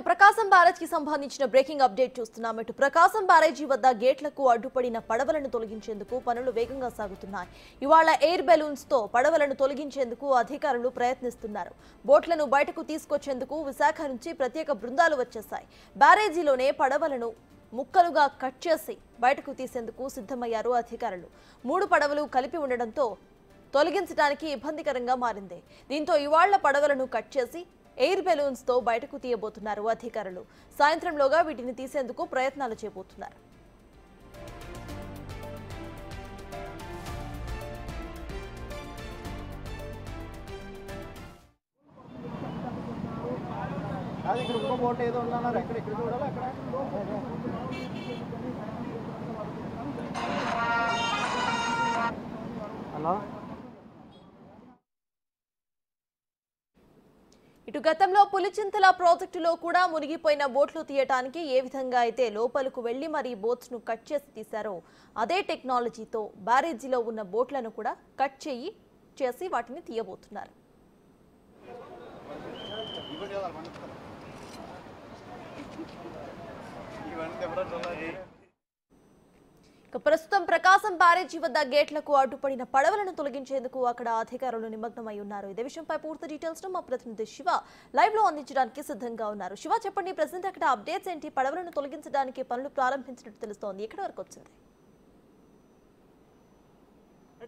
ప్రకాశం barrage కి సంబంధించిన breaking update చూస్తున్నాం. ఇటు ప్రకాశం బ్యారేజీ వద్ద గేట్లకు అడ్డుపడిన పడవలను తొలగించేందుకు పనులు వేగంగా సాగుతున్నాయి. ఇవాళ ఎయిర్ బెలూన్స్ తో పడవలను తొలగించేందుకు అధికారులు ప్రయత్నిస్తున్నారు. బోట్లను బయటకు తీసుకొచ్చేందుకు విశాఖ నుంచి ప్రత్యేక బృందాలు వచ్చేశాయి. బ్యారేజీలోనే పడవలను ముక్కలుగా కట్ చేసి బయటకు తీసేందుకు సిద్ధమయ్యారు అధికారులు. 3 పడవలు కలిపి ఉండడంతో తొలగించడానికి ఇబ్బందికరంగా మారింది. దీంతో ఇవాళ్ల పడవలను కట్ చేసి ఎయిర్ బెలూన్స్ తో బయటకు తీయబోతున్నారు అధికారులు. సాయంత్రంలోగా వీటిని తీసేందుకు ప్రయత్నాలు చేయబోతున్నారు. ఇటు గతంలో పులిచింతల ప్రాజెక్టులో కూడా మునిగిపోయిన బోట్లు తీయటానికి ఏ విధంగా అయితే లోపలకు వెళ్లి మరీ బోట్స్ ను కట్ చేసి తీశారో అదే టెక్నాలజీతో బ్యారేజీలో ఉన్న బోట్లను కూడా కట్ చేసి వాటిని తీయబోతున్నారు. ప్రస్తుతం ప్రకాశం బ్యారేజీ వద్ద గేట్లకు అడ్డుపడిన పడవలను తొలగించేందుకు అక్కడ అధికారులు నిమగ్నమై ఉన్నారు. ఇదే విషయంపై పూర్తి డీటెయిల్స్ మా ప్రతినిధి శివ లైవ్ లో అందించడానికి సిద్ధంగా ఉన్నారు. శివ, చెప్పండి, ప్రెసెంట్ అక్కడ అప్డేట్స్ ఏంటి? పడవలను తొలగించడానికి పనులు ప్రారంభించినట్టు తెలుస్తోంది. ఎక్కడి వరకు వచ్చింది?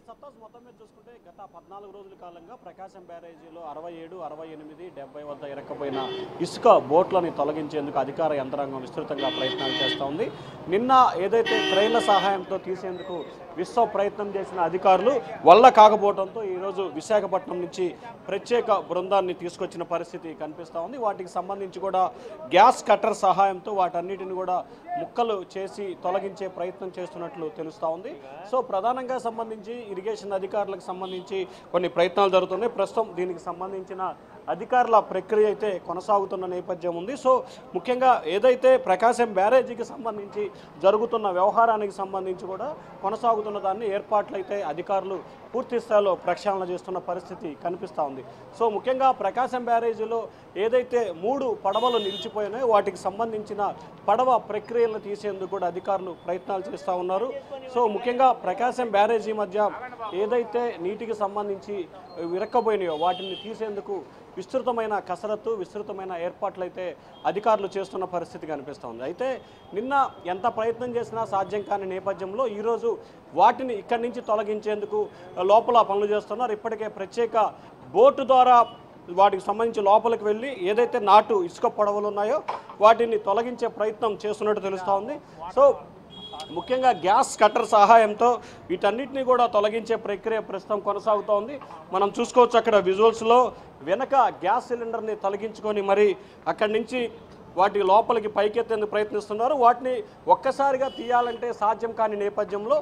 సత్తాస్ మొత్తం మీద చూసుకుంటే గత 14 రోజుల కాలంగా ప్రకాశం బ్యారేజీలో 67, 68, 70 వద్ద ఇరక్కపోయిన ఇసుక బోట్లని తొలగించేందుకు అధికార యంత్రాంగం విస్తృతంగా ప్రయత్నాలు చేస్తూ ఉంది. నిన్న ఏదైతే క్రెయిన్ల సహాయంతో తీసేందుకు విశ్వ ప్రయత్నం చేసిన అధికారులు వల్ల కాకపోవడంతో ఈరోజు విశాఖపట్నం నుంచి ప్రత్యేక బృందాన్ని తీసుకొచ్చిన పరిస్థితి కనిపిస్తూ ఉంది. వాటికి సంబంధించి కూడా గ్యాస్ కట్టర్ సహాయంతో వాటన్నిటిని కూడా ముక్కలు చేసి తొలగించే ప్రయత్నం చేస్తున్నట్లు తెలుస్తూ ఉంది. సో ప్రధానంగా సంబంధించి ఇరిగేషన్ అధికారులకు సంబంధించి కొన్ని ప్రయత్నాలు జరుగుతున్నాయి. ప్రస్తుతం దీనికి సంబంధించిన అధికారుల ప్రక్రియ అయితే కొనసాగుతున్న నేపథ్యం ఉంది. సో ముఖ్యంగా ఏదైతే ప్రకాశం బ్యారేజీకి సంబంధించి జరుగుతున్న వ్యవహారానికి సంబంధించి కూడా కొనసాగుతున్న దాన్ని ఏర్పాట్లు అయితే అధికారులు పూర్తి స్థాయిలో ప్రక్షాళన చేస్తున్న పరిస్థితి కనిపిస్తూ ఉంది. సో ముఖ్యంగా ప్రకాశం బ్యారేజీలో ఏదైతే 3 పడవలు నిలిచిపోయినాయో వాటికి సంబంధించిన పడవ ప్రక్రియలను తీసేందుకు కూడా అధికారులు ప్రయత్నాలు చేస్తూ ఉన్నారు. సో ముఖ్యంగా ప్రకాశం బ్యారేజీ మధ్య ఏదైతే నీటికి సంబంధించి విరక్కబోయినాయో వాటిని తీసేందుకు విస్తృతమైన కసరత్తు, విస్తృతమైన ఏర్పాట్లు అయితే అధికారులు చేస్తున్న పరిస్థితి కనిపిస్తోంది. అయితే నిన్న ఎంత ప్రయత్నం చేసినా సాధ్యం కాని నేపథ్యంలో ఈరోజు వాటిని ఇక్కడి నుంచి తొలగించేందుకు లోపల పనులు చేస్తున్నారు. ఇప్పటికే ప్రత్యేక బోటు ద్వారా వాటికి సంబంధించి లోపలికి వెళ్ళి ఏదైతే నాటు ఇసుక పడవలు ఉన్నాయో వాటిని తొలగించే ప్రయత్నం చేస్తున్నట్టు తెలుస్తూ ఉంది. సో ముఖ్యంగా గ్యాస్ కట్టర్ సహాయంతో వీటన్నిటిని కూడా తొలగించే ప్రక్రియ ప్రస్తుతం కొనసాగుతోంది. మనం చూసుకోవచ్చు అక్కడ విజువల్స్లో వెనక గ్యాస్ సిలిండర్ని తొలగించుకొని మరి అక్కడి నుంచి వాటి లోపలికి పైకెత్తేందుకు ప్రయత్నిస్తున్నారు. వాటిని ఒక్కసారిగా తీయాలంటే సాధ్యం కాని నేపథ్యంలో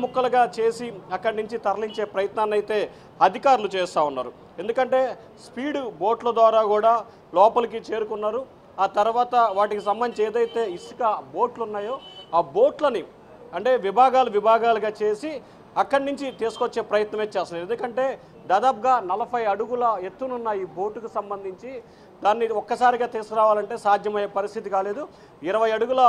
ముక్కలుగా చేసి అక్కడి నుంచి తరలించే ప్రయత్నాన్ని అయితే అధికారులు చేస్తూ ఉన్నారు. ఎందుకంటే స్పీడ్ బోట్ల ద్వారా కూడా లోపలికి చేరుకున్నారు. ఆ తర్వాత వాటికి సంబంధించి ఏదైతే ఇసుక బోట్లు ఉన్నాయో ఆ బోట్లని అంటే విభాగాలుగా చేసి అక్కడి నుంచి తీసుకొచ్చే ప్రయత్నమే చేస్తున్నారు. ఎందుకంటే దాదాపుగా 40 అడుగుల ఎత్తునున్న ఈ బోటుకు సంబంధించి దాన్ని ఒక్కసారిగా తీసుకురావాలంటే సాధ్యమయ్యే పరిస్థితి కాలేదు. 20 అడుగుల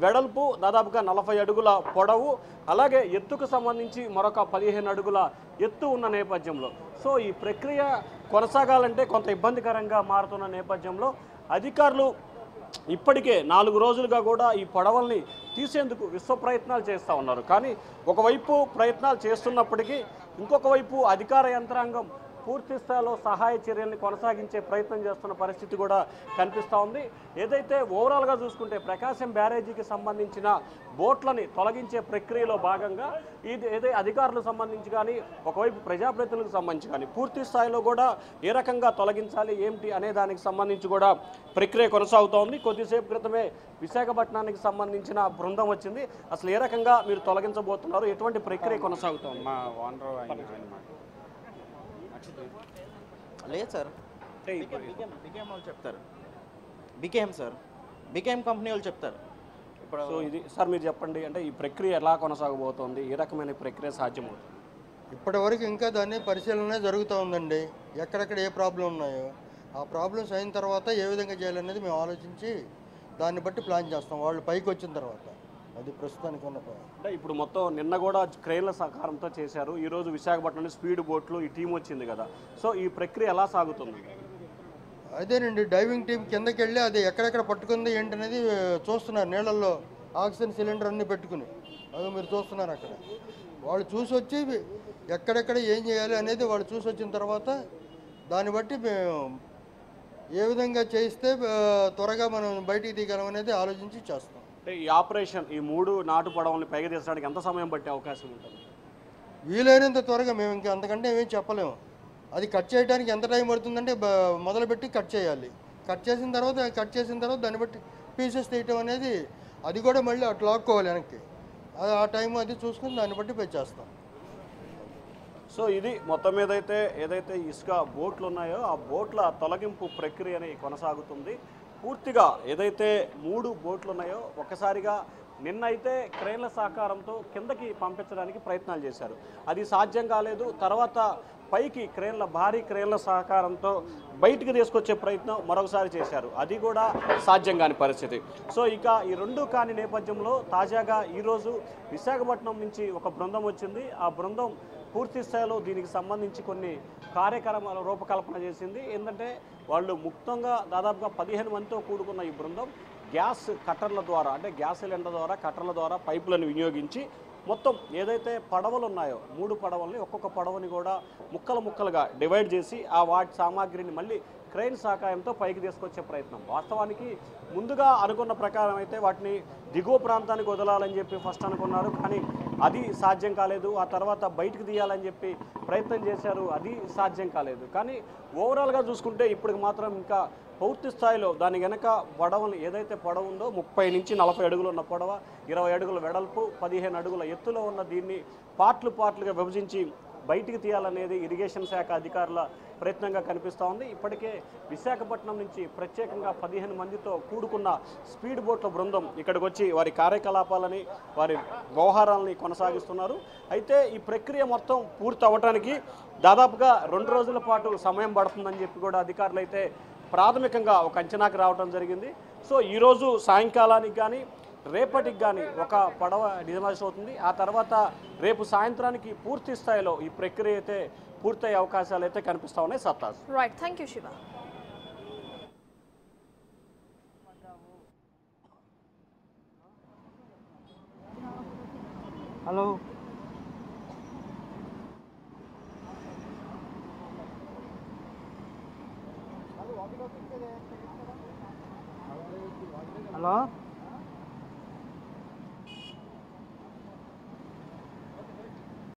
వెడల్పు, దాదాపుగా 40 అడుగుల పొడవు, అలాగే ఎత్తుకు సంబంధించి మరొక 15 అడుగుల ఎత్తు ఉన్న నేపథ్యంలో సో ఈ ప్రక్రియ కొనసాగాలంటే కొంత ఇబ్బందికరంగా మారుతున్న నేపథ్యంలో అధికారులు ఇప్పటికే 4 రోజులుగా కూడా ఈ పడవల్ని తీసేందుకు విశ్వ ప్రయత్నాలు చేస్తూ ఉన్నారు. కానీ ఒకవైపు ప్రయత్నాలు చేస్తున్నప్పటికీ ఇంకొక వైపు అధికార యంత్రాంగం పూర్తి స్థాయిలో సహాయ చర్యల్ని కొనసాగించే ప్రయత్నం చేస్తున్న పరిస్థితి కూడా కనిపిస్తూ ఉంది. ఏదైతే ఓవరాల్గా చూసుకుంటే ప్రకాశం బ్యారేజీకి సంబంధించిన బోట్లని తొలగించే ప్రక్రియలో భాగంగా ఏదైతే అధికారులకు సంబంధించి కానీ ఒకవైపు ప్రజాప్రతినిధులకు సంబంధించి కానీ పూర్తి స్థాయిలో కూడా ఏ రకంగా తొలగించాలి ఏమిటి అనే దానికి సంబంధించి కూడా ప్రక్రియ కొనసాగుతోంది. కొద్దిసేపు క్రితమే విశాఖపట్నానికి సంబంధించిన బృందం వచ్చింది. అసలు ఏ రకంగా మీరు తొలగించబోతున్నారు, ఎటువంటి ప్రక్రియ కొనసాగుతోంది? లేదు సార్, బికేఎం వాళ్ళు చెప్తారు. బికేఎం కంపెనీ వాళ్ళు చెప్తారు. ఇప్పుడు సో ఇది సార్ మీరు చెప్పండి, అంటే ఈ ప్రక్రియ ఎలా కొనసాగబోతోంది, ఏ రకమైన ప్రక్రియ సాధ్యమవుతుంది? ఇప్పటివరకు ఇంకా దాన్ని పరిశీలన జరుగుతూ ఉందండి. ఎక్కడెక్కడ ఏ ప్రాబ్లం ఉన్నాయో ఆ ప్రాబ్లమ్స్ అయిన తర్వాత ఏ విధంగా చేయాలనేది మేము ఆలోచించి దాన్ని బట్టి ప్లాన్ చేస్తాం వాళ్ళు పైకి వచ్చిన తర్వాత. అది ప్రస్తుతానికి ఉన్న అంటే ఇప్పుడు మొత్తం నిన్న కూడా క్రెయిన్ల సహకారంతో చేశారు. ఈరోజు విశాఖపట్నంలో స్పీడ్ బోట్లు ఈ టీం వచ్చింది కదా, సో ఈ ప్రక్రియ ఎలా సాగుతుంది? అదేనండి, డైవింగ్ టీం కిందకి వెళ్ళి అది ఎక్కడెక్కడ పట్టుకుంది ఏంటనేది చూస్తున్నారు. నీళ్ళల్లో ఆక్సిజన్ సిలిండర్ అన్నీ పెట్టుకుని అది మీరు చూస్తున్నారు. అక్కడ వాళ్ళు చూసి వచ్చి ఎక్కడెక్కడ ఏం చేయాలి అనేది వాళ్ళు చూసి వచ్చిన తర్వాత దాన్ని బట్టి మేము ఏ విధంగా చేయిస్తే త్వరగా మనం బయటికి తీయగలం అనేది ఆలోచించి చేస్తాం. అంటే ఈ ఆపరేషన్ ఈ 3 నాటు పడవల్ని పైకి తీసడానికి ఎంత సమయం పట్టే అవకాశం ఉంటుంది? వీలైనంత త్వరగా. మేము ఇంకా అంతకంటే ఏమీ చెప్పలేము. అది కట్ చేయడానికి ఎంత టైం పడుతుందంటే మొదలుపెట్టి కట్ చేయాలి. కట్ చేసిన తర్వాత దాన్ని బట్టి పీసెస్ తీయటం అనేది అది కూడా మళ్ళీ అట్లా లాక్కోవాలి వెనక్కి. ఆ టైం అది చూసుకుని దాన్ని బట్టి పే చేస్తాం. సో ఇది మొత్తం మీద ఏదైతే ఇసుక బోట్లు ఉన్నాయో ఆ బోట్ల తొలగింపు ప్రక్రియని కొనసాగుతుంది. పూర్తిగా ఏదైతే 3 బోట్లు ఉన్నాయో ఒక్కసారిగా నిన్నైతే క్రెయిన్ల సహకారంతో కిందకి పంపించడానికి ప్రయత్నాలు చేశారు. అది సాధ్యం కాలేదు. తర్వాత పైకి భారీ క్రెయిన్ల సహకారంతో బయటికి తీసుకొచ్చే ప్రయత్నం మరొకసారి చేశారు. అది కూడా సాధ్యం కాని పరిస్థితి. సో ఇక ఈ 2 కాని నేపథ్యంలో తాజాగా ఈరోజు విశాఖపట్నం నుంచి ఒక బృందం వచ్చింది. ఆ బృందం పూర్తి స్థాయిలో దీనికి సంబంధించి కొన్ని కార్యక్రమాల రూపకల్పన చేసింది. ఏంటంటే వాళ్ళు ముక్తంగా దాదాపుగా 15 మందితో కూడుకున్న ఈ బృందం గ్యాస్ కట్టర్ల ద్వారా, అంటే గ్యాస్ సిలిండర్ ద్వారా కట్టర్ల ద్వారా పైపులను వినియోగించి మొత్తం ఏదైతే పడవలు ఉన్నాయో 3 పడవల్ని ఒక్కొక్క పడవని కూడా ముక్కలుగా డివైడ్ చేసి ఆ వాటి సామాగ్రిని మళ్ళీ క్రెయిన్ సహాయంతో పైకి తీసుకొచ్చే ప్రయత్నం. వాస్తవానికి ముందుగా అనుకున్న ప్రకారం అయితే వాటిని దిగువ ప్రాంతానికి వదలాలని చెప్పి ఫస్ట్ అనుకున్నారు, కానీ అది సాధ్యం కాలేదు. ఆ తర్వాత బయటకు తీయాలని చెప్పి ప్రయత్నం చేశారు, అది సాధ్యం కాలేదు. కానీ ఓవరాల్గా చూసుకుంటే ఇప్పటికి మాత్రం ఇంకా పూర్తి స్థాయిలో దాని వెనక పడవలు ఏదైతే పొడవు ఉందో 30 నుంచి 40 అడుగులు ఉన్న పొడవ, 20 అడుగుల వెడల్పు, 15 అడుగుల ఎత్తులో ఉన్న దీన్ని పార్ట్లుగా విభజించి బయటికి తీయాలనేది ఇరిగేషన్ శాఖ అధికారుల ప్రయత్నంగా కనిపిస్తూ ఉంది. ఇప్పటికే విశాఖపట్నం నుంచి ప్రత్యేకంగా 15 మందితో కూడుకున్న స్పీడ్ బోట్ల బృందం ఇక్కడికి వచ్చి వారి కార్యకలాపాలని వారి వ్యవహారాలని కొనసాగిస్తున్నారు. అయితే ఈ ప్రక్రియ మొత్తం పూర్తి అవ్వడానికి దాదాపుగా 2 రోజుల పాటు సమయం పడుతుందని చెప్పి కూడా అధికారులు అయితే ప్రాథమికంగా ఒక అంచనాకు రావడం జరిగింది. సో ఈరోజు సాయంకాలానికి కానీ రేపటికి కానీ ఒక పడవ డిజమాయిష్ అవుతుంది. ఆ తర్వాత రేపు సాయంత్రానికి పూర్తి స్థాయిలో ఈ ప్రక్రియ అయితే పూర్తయ్యే అవకాశాలు అయితే కనిపిస్తా ఉన్నాయి. సత్తాజ్. Right, thank you Shiva. Hello, hello.